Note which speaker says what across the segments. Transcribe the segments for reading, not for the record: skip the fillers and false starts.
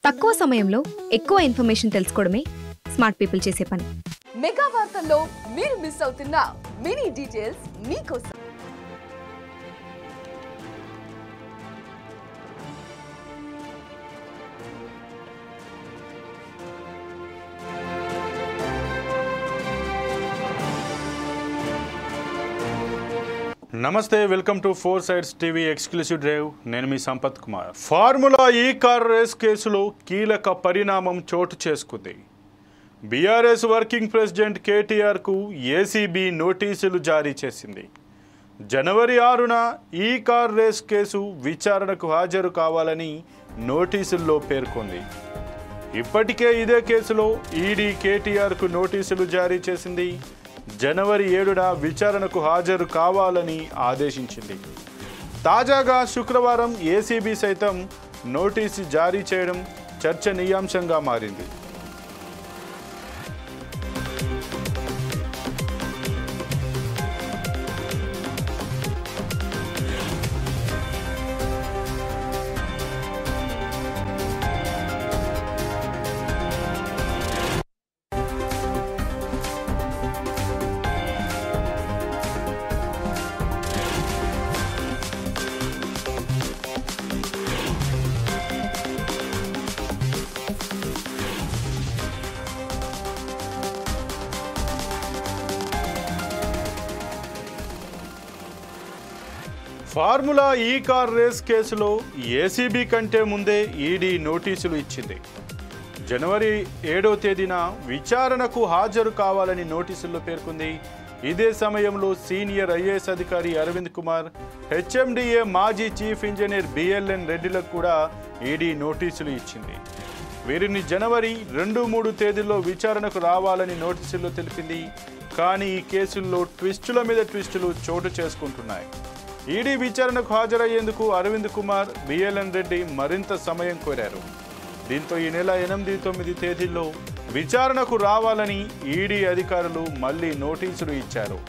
Speaker 1: తక్కువ సమయంలో ఎక్కువ ఇన్ఫర్మేషన్ తెలుసుకోవడమే స్మార్ట్ పీపుల్ చేసే పని.
Speaker 2: మెగా వార్తల్లో మీరు మిస్ అవుతున్న మినీ డీటెయిల్స్ మీకోసం.
Speaker 3: నమస్తే, welcome to 4 Sides TV exclusive drive. నేను మీ సంపత్ కుమార్. ఫార్ములా ఈ కార్ రేస్ కేసులో కీలక పరిణామం చోటు చేసుకుంది. బీఆర్ఎస్ వర్కింగ్ ప్రెసిడెంట్ కేటీఆర్కు ఏసీబీ నోటీసులు జారీ చేసింది. జనవరి 6న ఈ కార్ రేస్ కేసు విచారణకు హాజరు కావాలని నోటీసుల్లో పేర్కొంది. ఇప్పటికే ఇదే కేసులో ఈడీ కేటీఆర్కు నోటీసులు జారీ చేసింది. జనవరి 7న విచారణకు హాజరు కావాలని ఆదేశించింది. తాజాగా శుక్రవారం ఏసీబీ సైతం నోటీసు జారీ చేయడం చర్చనీయాంశంగా మారింది. ఫార్ములా ఈ కార్ రేస్ కేసులో ఏసీబీ కంటే ముందే ఈడీ నోటీసులు ఇచ్చింది. జనవరి 7వ తేదీన విచారణకు హాజరు కావాలని నోటీసుల్లో పేర్కొంది. ఇదే సమయంలో సీనియర్ ఐఏఎస్ అధికారి అరవింద్ కుమార్, హెచ్ఎండిఏ మాజీ చీఫ్ ఇంజనీర్ బిఎల్ఎన్ రెడ్డిలకు కూడా ఈడీ నోటీసులు ఇచ్చింది. వీరిని జనవరి 2-3 తేదీల్లో విచారణకు రావాలని నోటీసుల్లో తెలిపింది. కానీ ఈ కేసుల్లో ట్విస్టుల మీద ట్విస్టులు చోటు చేసుకుంటున్నాయి. ఈడీ విచారణకు హాజరయ్యేందుకు అరవింద్ కుమార్, బిఎల్ఎన్ రెడ్డి మరింత సమయం కోరారు. దీంతో ఈ నెల 8-9 తేదీల్లో విచారణకు రావాలని ఈడీ అధికారులు మళ్లీ నోటీసులు ఇచ్చారు.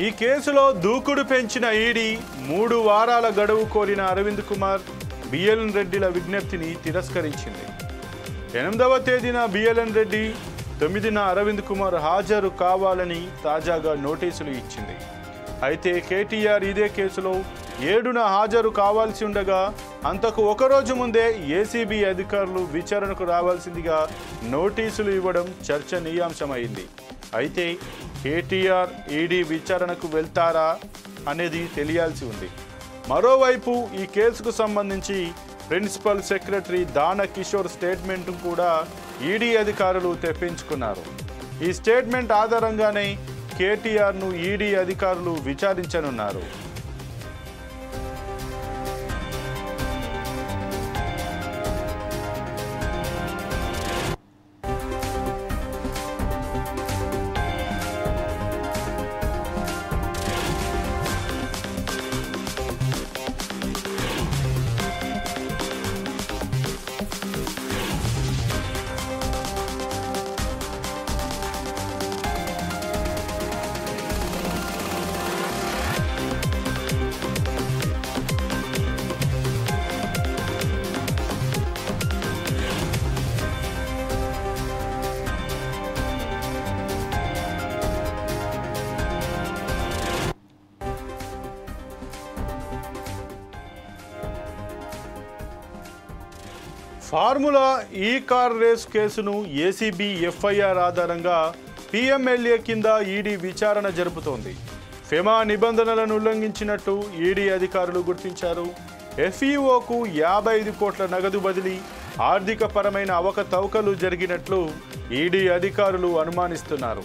Speaker 3: ఈ కేసులో దూకుడు పెంచిన ఈడీ 3 వారాల గడువు కోరిన అరవింద్ కుమార్, బిఎల్ఎన్ రెడ్డిల విజ్ఞప్తిని తిరస్కరించింది. 8వ తేదీన బిఎల్ఎన్ రెడ్డి, 9న అరవింద్ కుమార్ హాజరు కావాలని తాజాగా నోటీసులు ఇచ్చింది. అయితే కేటీఆర్ ఇదే కేసులో 7న హాజరు కావాల్సి ఉండగా అంతకు ఒకరోజు ముందే ఏసీబీ అధికారులు విచారణకు రావాల్సిందిగా నోటీసులు ఇవ్వడం చర్చనీయాంశమైంది. అయితే కేటీఆర్ ఈడీ విచారణకు వెళ్తారా అనేది తెలియాల్సి ఉంది. మరోవైపు ఈ కేసుకు సంబంధించి ప్రిన్సిపల్ సెక్రటరీ దాన కిషోర్ స్టేట్మెంట్ కూడా ఈడీ అధికారులు తెప్పించుకున్నారు. ఈ స్టేట్మెంట్ ఆధారంగానే కేటీఆర్ను ఈడీ అధికారులు విచారించనున్నారు. ఫార్ములా ఈ కార్ రేస్ కేసును ఏసీబీ ఎఫ్ఐఆర్ ఆధారంగా పీఎంఎల్ఏ కింద ఈడీ విచారణ జరుపుతోంది. ఫెమా నిబంధనలను ఉల్లంఘించినట్టు ఈడీ అధికారులు గుర్తించారు. ఎఫ్ఈఓకు 55 కోట్ల నగదు బదిలీ, ఆర్థిక పరమైన అవకతవకలు జరిగినట్లు ఈడీ అధికారులు అనుమానిస్తున్నారు.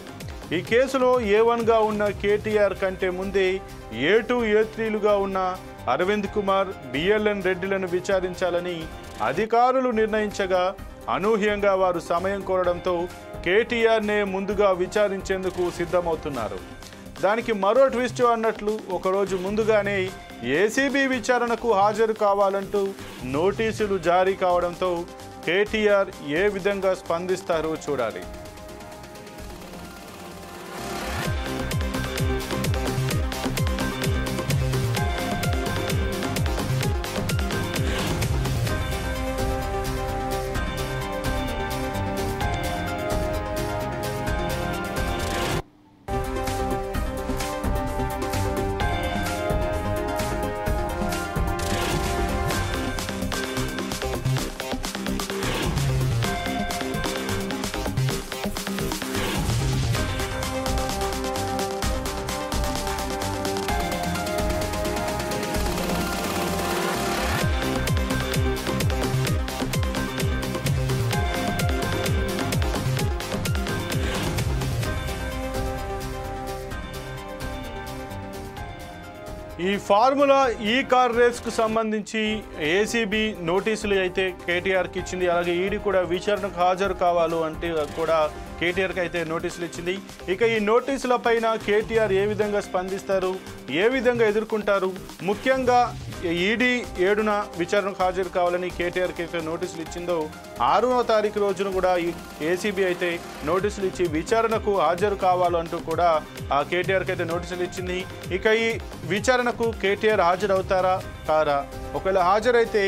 Speaker 3: ఈ కేసులో A1గా ఉన్న కేటీఆర్ కంటే ముందే A2, A3లుగా ఉన్న అరవింద్ కుమార్, బిఎల్ఎన్ రెడ్డిలను విచారించాలని అధికారులు నిర్ణయించగా అనూహ్యంగా వారు సమయం కోరడంతో కేటీఆర్నే ముందుగా విచారించేందుకు సిద్ధమవుతున్నారు. దానికి మరో ట్విస్ట్ అన్నట్లు ఒకరోజు ముందుగానే ఏసీబీ విచారణకు హాజరు కావాలంటూ నోటీసులు జారీ కావడంతో కేటీఆర్ ఏ విధంగా స్పందిస్తారో చూడాలి. ఈ ఫార్ములా ఈ కార్ రేస్కు సంబంధించి ఏసీబీ నోటీసులు అయితే కేటీఆర్కి ఇచ్చింది. అలాగే ఈడీ కూడా విచారణకు హాజరు కావాలి అంటే కూడా కేటీఆర్కి అయితే నోటీసులు ఇచ్చింది. ఇక ఈ నోటీసుల పైన కేటీఆర్ ఏ విధంగా స్పందిస్తారు, ఏ విధంగా ఎదుర్కొంటారు? ముఖ్యంగా ఈడీ 7న విచారణకు హాజరు కావాలని కేటీఆర్కి అయితే నోటీసులు ఇచ్చిందో 6వ తారీఖు రోజున కూడా ఏసీబీ అయితే నోటీసులు ఇచ్చి విచారణకు హాజరు కావాలంటూ కూడా కేటీఆర్కి అయితే నోటీసులు ఇచ్చింది. ఇక ఈ విచారణకు కేటీఆర్ హాజరవుతారా కారా? ఒకవేళ హాజరైతే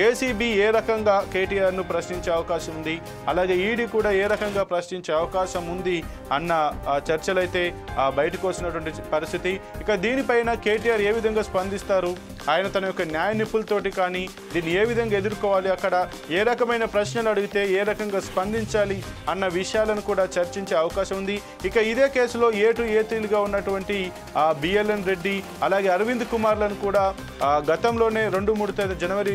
Speaker 3: ఏసీబీ ఏ రకంగా కేటీఆర్ను ప్రశ్నించే అవకాశం ఉంది, అలాగే ఈడీ కూడా ఏ రకంగా ప్రశ్నించే అవకాశం ఉంది అన్న చర్చలు అయితే బయటకు వచ్చినటువంటి పరిస్థితి. ఇక దీనిపైన కేటీఆర్ ఏ విధంగా స్పందిస్తారు, ఆయన తన యొక్క న్యాయ నిపుణులతోటి కానీ దీన్ని ఏ విధంగా ఎదుర్కోవాలి, అక్కడ ఏ రకమైన ప్రశ్నలు అడిగితే ఏ రకంగా స్పందించాలి అన్న విషయాలను కూడా చర్చించే అవకాశం ఉంది. ఇక ఇదే కేసులో A2A3లుగా ఉన్నటువంటి బిఎల్ఎన్ రెడ్డి అలాగే అరవింద్ కుమార్లను కూడా గతంలోనే జనవరి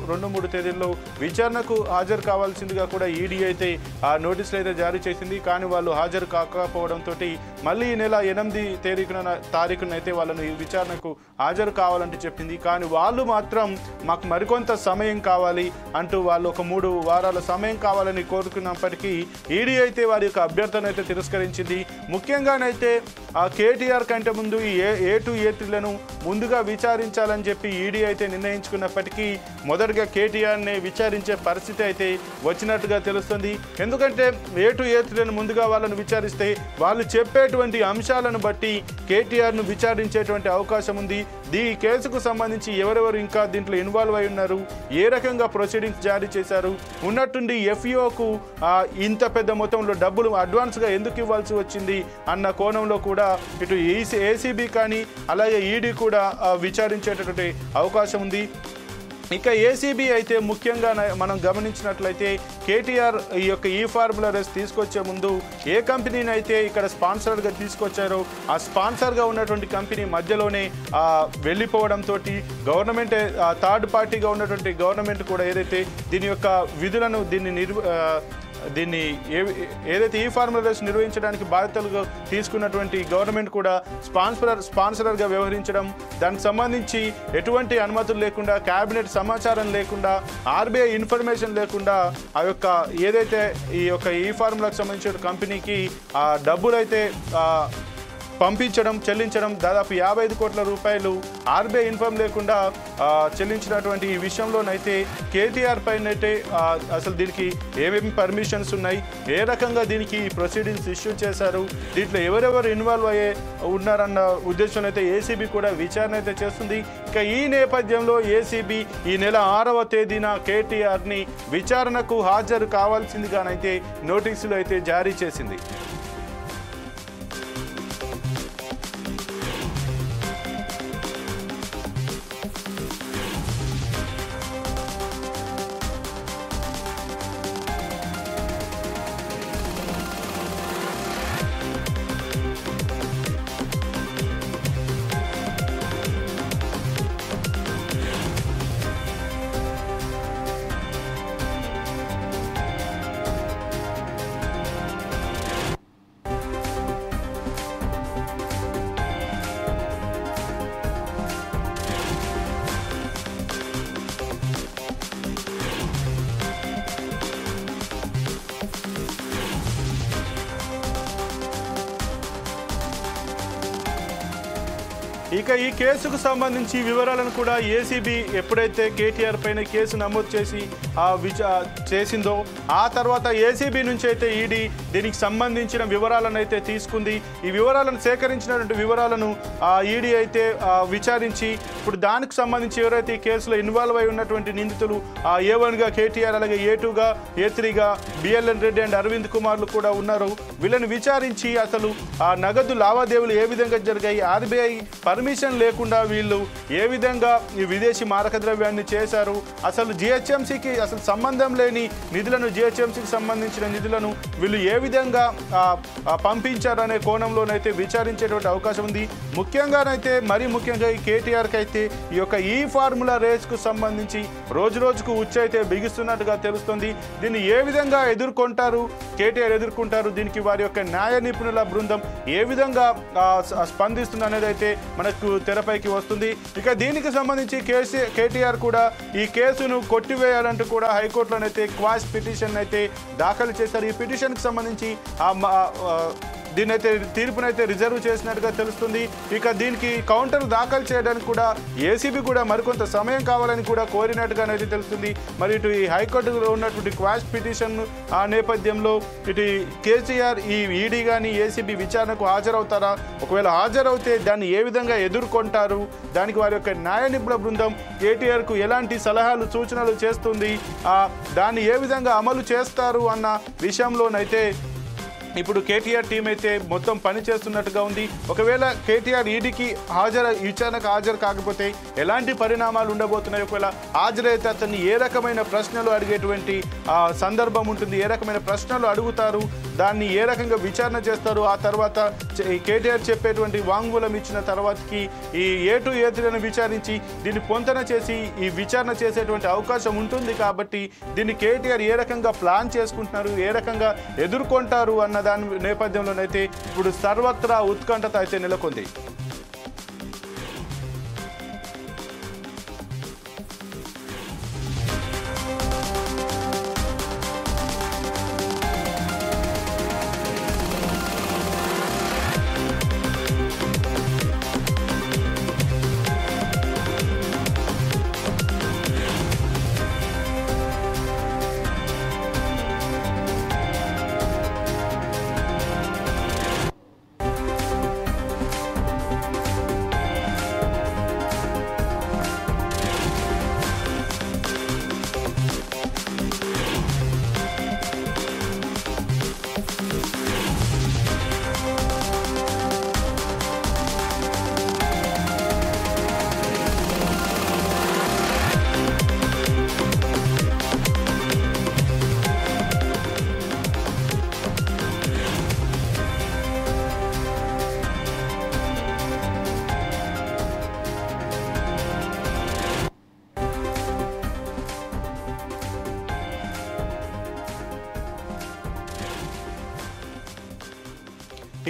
Speaker 3: 2-3 తేదీల్లో విచారణకు హాజరు కావాల్సిందిగా కూడా ఈడీ అయితే నోటీసులు అయితే జారీ చేసింది. కానీ వాళ్ళు హాజరు కాకపోవడంతో మళ్ళీ ఈ నెల 8 తారీఖున అయితే వాళ్ళను ఈ విచారణకు హాజరు కావాలంటే చెప్పింది. కానీ వాళ్ళు మాత్రం మాకు మరికొంత సమయం కావాలి అంటూ వాళ్ళు ఒక 3 వారాల సమయం కావాలని కోరుకున్నప్పటికీ ఈడీ అయితే వారి యొక్క అభ్యర్థన అయితే తిరస్కరించింది. ముఖ్యంగానైతే కేటీఆర్ కంటే ముందు ఈ A2A3లను ముందుగా విచారించాలని చెప్పి ఈడీ అయితే నిర్ణయించుకున్నప్పటికీ మొదటగా కేటీఆర్ని విచారించే పరిస్థితి అయితే వచ్చినట్టుగా తెలుస్తుంది. ఎందుకంటే A2A3లను ముందుగా వాళ్ళను విచారిస్తే వాళ్ళు చెప్పేటువంటి అంశాలను బట్టి కేటీఆర్ను విచారించేటువంటి అవకాశం ఉంది. ఈ కేసుకు సంబంధించి ఎవరెవరు ఇంకా దీంట్లో ఇన్వాల్వ్ అయి ఉన్నారు, ఏ రకంగా ప్రొసీడింగ్స్ జారీ చేశారు, ఉన్నట్టుండి FEOకు ఇంత పెద్ద మొత్తంలో డబ్బులు అడ్వాన్స్గా ఎందుకు ఇవ్వాల్సి వచ్చింది అన్న కోణంలో కూడా ఇటు ఏసీబీ కానీ అలాగే ఈడీ కూడా విచారించేటటువంటి అవకాశం ఉంది. ఇక ఏసీబీ అయితే ముఖ్యంగా మనం గమనించినట్లయితే కేటీఆర్ ఈ యొక్క ఈ ఫార్ములా రేస్ తీసుకొచ్చే ముందు ఏ కంపెనీని అయితే ఇక్కడ స్పాన్సర్గా తీసుకొచ్చారో ఆ స్పాన్సర్గా ఉన్నటువంటి కంపెనీ మధ్యలోనే వెళ్ళిపోవడంతో గవర్నమెంట్ థర్డ్ పార్టీగా ఉన్నటువంటి గవర్నమెంట్ కూడా ఏదైతే దీని యొక్క విధులను దీన్ని ఏదైతే ఈ ఫార్ములా రేస్ నిర్వహించడానికి బాధ్యతలుగా తీసుకున్నటువంటి గవర్నమెంట్ కూడా స్పాన్సరర్గా వ్యవహరించడం, దానికి సంబంధించి ఎటువంటి అనుమతులు లేకుండా, క్యాబినెట్ సమాచారం లేకుండా, ఆర్బీఐ ఇన్ఫర్మేషన్ లేకుండా ఆ యొక్క ఏదైతే ఈ యొక్క ఈ ఫార్ములాకు సంబంధించిన కంపెనీకి ఆ డబ్బులైతే చెల్లించడం దాదాపు 55 కోట్ల రూపాయలు ఆర్బీఐ ఇన్ఫార్మ్ లేకుండా చెల్లించినటువంటి ఈ విషయంలోనైతే కేటీఆర్ పైనైతే అసలు దీనికి ఏమేమి పర్మిషన్స్ ఉన్నాయి, ఏ రకంగా దీనికి ప్రొసీడింగ్స్ ఇష్యూ చేశారు, దీంట్లో ఎవరెవరు ఇన్వాల్వ్ ఉన్నారన్న ఉద్దేశంలో అయితే ఏసీబీ కూడా విచారణ అయితే చేస్తుంది. ఇక ఈ నేపథ్యంలో ఏసీబీ ఈ నెల 6వ తేదీన కేటీఆర్ని విచారణకు హాజరు కావాల్సిందిగానైతే నోటీసులు అయితే జారీ చేసింది. ఇక ఈ కేసుకు సంబంధించి వివరాలను కూడా ఏసీబీ ఎప్పుడైతే కేటీఆర్ పైన కేసు నమోదు చేసి చేసిందో ఆ తర్వాత ఏసీబీ నుంచి అయితే ఈడీ దీనికి సంబంధించిన వివరాలను అయితే తీసుకుంది. ఈ వివరాలను సేకరించినటువంటి వివరాలను ఈడీ అయితే విచారించి ఇప్పుడు దానికి సంబంధించి ఎవరైతే ఈ కేసులో ఇన్వాల్వ్ అయి ఉన్నటువంటి నిందితులు A1గా కేటీఆర్, అలాగే A2గా A3గా బిఎల్ఎన్ రెడ్డి అండ్ అరవింద్ కుమార్లు కూడా ఉన్నారు. వీళ్ళని విచారించి అసలు నగదు లావాదేవీలు ఏ విధంగా జరిగాయి, ఆర్బీఐ పర్మిషన్ లేకుండా వీళ్ళు ఏ విధంగా ఈ విదేశీ మారక ద్రవ్యాన్ని చేశారు, అసలు జిహెచ్ఎంసీకి అసలు సంబంధం లేని నిధులను, జిహెచ్ఎంసీకి సంబంధించిన నిధులను వీళ్ళు ఏ విధంగా పంపించారనే కోణంలోనైతే విచారించేటువంటి అవకాశం ఉంది. మరీ ముఖ్యంగా ఈ కేటీఆర్కి అయితే ఈ యొక్క ఈ ఫార్ములా రేస్కు సంబంధించి రోజు రోజుకు ఉచ్చు అయితే బిగిస్తున్నట్టుగా తెలుస్తుంది. దీన్ని ఏ విధంగా కేటీఆర్ ఎదుర్కొంటారు, దీనికి వారి యొక్క న్యాయ నిపుణుల బృందం ఏ విధంగా స్పందిస్తుంది అనేది అయితే మనకు తెరపైకి వస్తుంది. ఇక దీనికి సంబంధించి కేటీఆర్ కూడా ఈ కేసును కొట్టివేయాలంటూ కూడా హైకోర్టులోనైతే క్వాష్ పిటిషన్ అయితే దాఖలు చేశారు. ఈ పిటిషన్కి సంబంధించి దీనైతే తీర్పునైతే రిజర్వ్ చేసినట్టుగా తెలుస్తుంది. ఇక దీనికి కౌంటర్ దాఖలు చేయడానికి కూడా ఏసీబీ కూడా మరికొంత సమయం కావాలని కూడా కోరినట్టుగానైతే తెలుస్తుంది. మరి ఇటు ఈ హైకోర్టులో ఉన్నటువంటి క్వాష్ పిటిషన్ ఆ నేపథ్యంలో ఇటు కేసీఆర్ ఈ ఈడీ కానీ ఏసీబీ విచారణకు హాజరవుతారా, ఒకవేళ హాజరవుతే దాన్ని ఏ విధంగా ఎదుర్కొంటారు, దానికి వారి యొక్క న్యాయ నిపుణుల బృందం కేటీఆర్కు ఎలాంటి సలహాలు సూచనలు చేస్తుంది, దాన్ని ఏ విధంగా అమలు చేస్తారు అన్న విషయంలోనైతే ఇప్పుడు కేటీఆర్ టీం అయితే మొత్తం పని చేస్తున్నట్టుగా ఉంది. ఒకవేళ కేటీఆర్ ఈడీకి విచారణకు హాజరు కాకపోతే ఎలాంటి పరిణామాలు ఉండబోతున్నాయి, ఒకవేళ హాజరైతే అతన్ని ఏ రకమైన ప్రశ్నలు అడిగేటువంటి సందర్భం ఉంటుంది, ఏ రకమైన ప్రశ్నలు అడుగుతారు, దాన్ని ఏ రకంగా విచారణ చేస్తారు, ఆ తర్వాత కేటీఆర్ చెప్పేటువంటి వాంగ్మూలం ఇచ్చిన తర్వాతకి ఈ A2 A3లను విచారించి దీన్ని పొంతన చేసి ఈ విచారణ చేసేటువంటి అవకాశం ఉంటుంది. కాబట్టి దీన్ని కేటీఆర్ ఏ రకంగా ప్లాన్ చేసుకుంటున్నారు, ఏ రకంగా ఎదుర్కొంటారు అన్న దాని నేపథ్యంలోనైతే ఇప్పుడు సర్వత్రా ఉత్కంఠత అయితే నెలకొంది.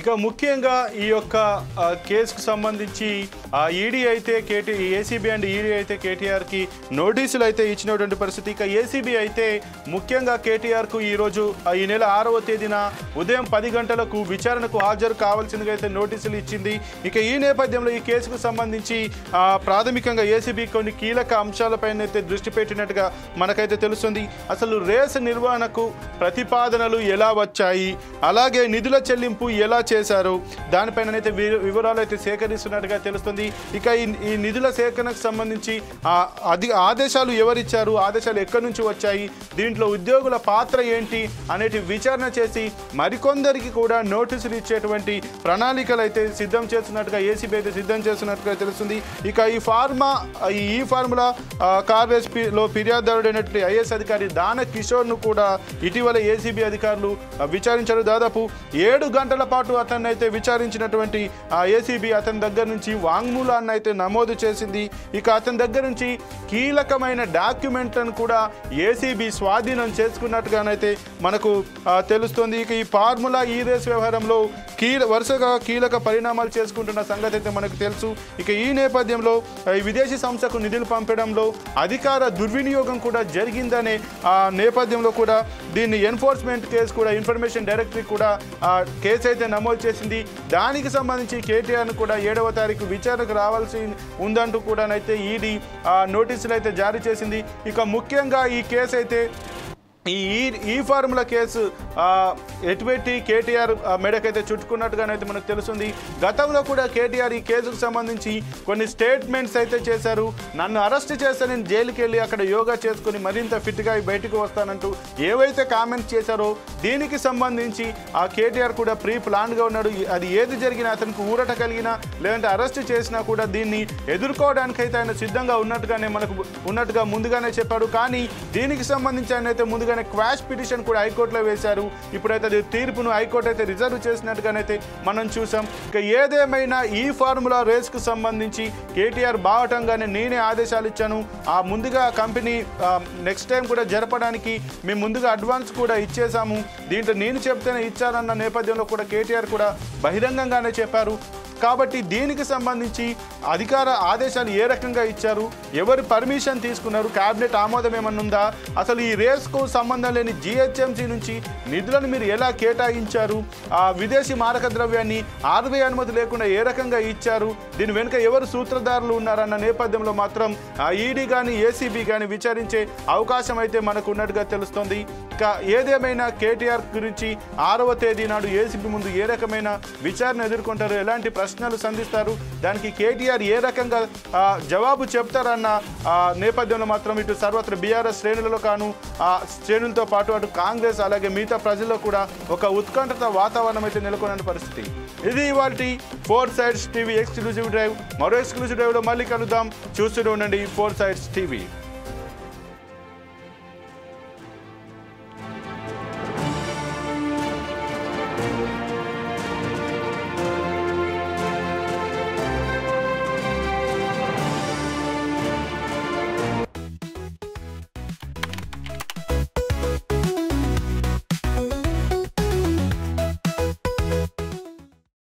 Speaker 3: ఇక ముఖ్యంగా ఈ యొక్క కేసుకు సంబంధించి ఈడీ అయితే ఏసీబీ అండ్ ఈడీ అయితే కేటీఆర్కి నోటీసులు అయితే ఇచ్చినటువంటి పరిస్థితి. ఇక ఏసీబీ అయితే ముఖ్యంగా కేటీఆర్కు ఈరోజు ఈ నెల 6వ తేదీన ఉదయం 10 గంటలకు విచారణకు హాజరు కావాల్సిందిగా అయితే నోటీసులు ఇచ్చింది. ఇక ఈ నేపథ్యంలో ఈ కేసుకు సంబంధించి ప్రాథమికంగా ఏసీబీ కొన్ని కీలక అంశాలపైన అయితే దృష్టి పెట్టినట్టుగా మనకైతే తెలుస్తుంది. అసలు రేస్ నిర్వహణకు ప్రతిపాదనలు ఎలా వచ్చాయి, అలాగే నిధుల చెల్లింపు ఎలా చేశారు, దానిపైనైతే వివరాలు అయితే సేకరిస్తున్నట్టుగా తెలుస్తుంది. ఇక ఈ నిధుల సేకరణకు సంబంధించి ఆదేశాలు ఎవరిచ్చారు, ఆదేశాలు ఎక్కడి నుంచి వచ్చాయి, దీంట్లో ఉద్యోగుల పాత్ర ఏంటి అనేటి విచారణ చేసి మరికొందరికి కూడా నోటీసులు ఇచ్చేటువంటి ప్రణాళికలు అయితే సిద్ధం చేస్తున్నట్టుగా ఏసీబీ అయితే సిద్ధం చేస్తున్నట్టుగా తెలుస్తుంది. ఇక ఈ ఫార్ములా కార్ రేస్లో ఫిర్యాదుదారుడైనటువంటి ఐఏఎస్ అధికారి దాన కిషోర్ను కూడా ఇటీవల ఏసీబీ అధికారులు విచారించారు. దాదాపు 7 గంటల పాటు అతన్ని అయితే విచారించినటువంటి ఏసీబీ అతని దగ్గర నుంచి వాంగ్మూలాన్ని అయితే నమోదు చేసింది. ఇక అతని దగ్గర నుంచి కీలకమైన డాక్యుమెంట్లను కూడా ఏసీబీ స్వాధీనం చేసుకున్నట్టుగానైతే మనకు తెలుస్తుంది. ఇక ఈ ఫార్ములా ఈ రేస్ వ్యవహారంలో వరుసగా కీలక పరిణామాలు చేసుకుంటున్న సంగతి అయితే మనకు తెలుసు. ఇక ఈ నేపథ్యంలో విదేశీ సంస్థకు నిధులు పంపడంలో అధికార దుర్వినియోగం కూడా జరిగిందనే నేపథ్యంలో కూడా దీన్ని ఎన్ఫోర్స్మెంట్ కేసు కూడా ఇన్ఫర్మేషన్ డైరెక్టరీ కూడా కేసు అయితే నమోదు చేసింది. దానికి సంబంధించి కేటీఆర్ను కూడా 7వ తారీఖు విచారణకు రావాల్సి ఉందంటూ కూడా అయితే ఈడీ నోటీసులు అయితే జారీ చేసింది. ఇక ముఖ్యంగా ఈ కేసు అయితే ఈ ఫార్ములా కేసు ఎటువంటి కేటీఆర్ మెడకైతే చుట్టుకున్నట్టుగానైతే మనకు తెలుస్తుంది. గతంలో కూడా కేటీఆర్ ఈ కేసుకు సంబంధించి కొన్ని స్టేట్మెంట్స్ అయితే చేశారు. నన్ను అరెస్ట్ చేస్తే నేను జైలుకి వెళ్ళి అక్కడ యోగా చేసుకుని మరింత ఫిట్గా బయటకు వస్తానంటూ ఏవైతే కామెంట్స్ చేశారో దీనికి సంబంధించి ఆ కేటీఆర్ కూడా ప్రీ ప్లాన్గా ఉన్నాడు. అది ఏది జరిగినా అతనికి ఊరట కలిగినా లేదంటే అరెస్ట్ చేసినా కూడా దీన్ని ఎదుర్కోవడానికైతే ఆయన సిద్ధంగా ఉన్నట్టుగా ముందుగానే చెప్పాడు. కానీ దీనికి సంబంధించి ఆయన అయితే ముందుగా క్వాష్ పిటిషన్ కూడా హైకోర్టులో వేశారు. ఇప్పుడైతే అది తీర్పును హైకోర్టు అయితే రిజర్వ్ చేసినట్టుగానైతే మనం చూసాం. ఇక ఏదేమైనా ఈ ఫార్ములా రేస్కు సంబంధించి కేటీఆర్ బావటంగానే నేనే ఆదేశాలు ఇచ్చాను, ముందుగా కంపెనీ నెక్స్ట్ టైం కూడా జరపడానికి మేము ముందుగా అడ్వాన్స్ కూడా ఇచ్చేసాము, దీంట్లో నేను చెప్తేనే ఇచ్చానన్న నేపథ్యంలో కూడా కేటీఆర్ కూడా బహిరంగంగానే చెప్పారు. కాబట్టి దీనికి సంబంధించి అధికార ఆదేశాలు ఏ రకంగా ఇచ్చారు, ఎవరు పర్మిషన్ తీసుకున్నారు, క్యాబినెట్ ఆమోదం ఏమన్నా ఉందా, అసలు ఈ రేస్కు సంబంధం లేని జిహెచ్ఎంసీ నుంచి నిధులను మీరు ఎలా కేటాయించారు, విదేశీ మారక ద్రవ్యాన్ని ఆర్బీఐ అనుమతి లేకుండా ఏ రకంగా ఇచ్చారు, దీని వెనుక ఎవరు సూత్రధారులు ఉన్నారన్న నేపథ్యంలో మాత్రం ఈడీ కానీ ఏసీబీ కానీ విచారించే అవకాశం అయితే మనకు ఉన్నట్టుగా తెలుస్తోంది. ఇక ఏదేమైనా కేటీఆర్ గురించి 6వ తేదీ నాడు ఏసీబీ ముందు ఏ రకమైన విచారణ ఎదుర్కొంటారు, ఎలాంటి ప్రశ్నలు సంధిస్తారు, దానికి కేటీఆర్ ఏ రకంగా జవాబు చెప్తారన్న నేపథ్యంలో మాత్రం ఇటు సర్వత్ర బీఆర్ఎస్ శ్రేణులతో పాటు అటు కాంగ్రెస్ అలాగే మిగతా ప్రజల్లో కూడా ఒక ఉత్కంఠత వాతావరణం అయితే నెలకొన్న పరిస్థితి. ఇది ఇవాల్టి 4 Sides టీవీ ఎక్స్క్లూజివ్ డ్రైవ్. మరో ఎక్స్క్లూజివ్ డ్రైవ్లో మళ్ళీ కలుద్దాం. చూస్తూనే ఉండండి 4 Sides టీవీ.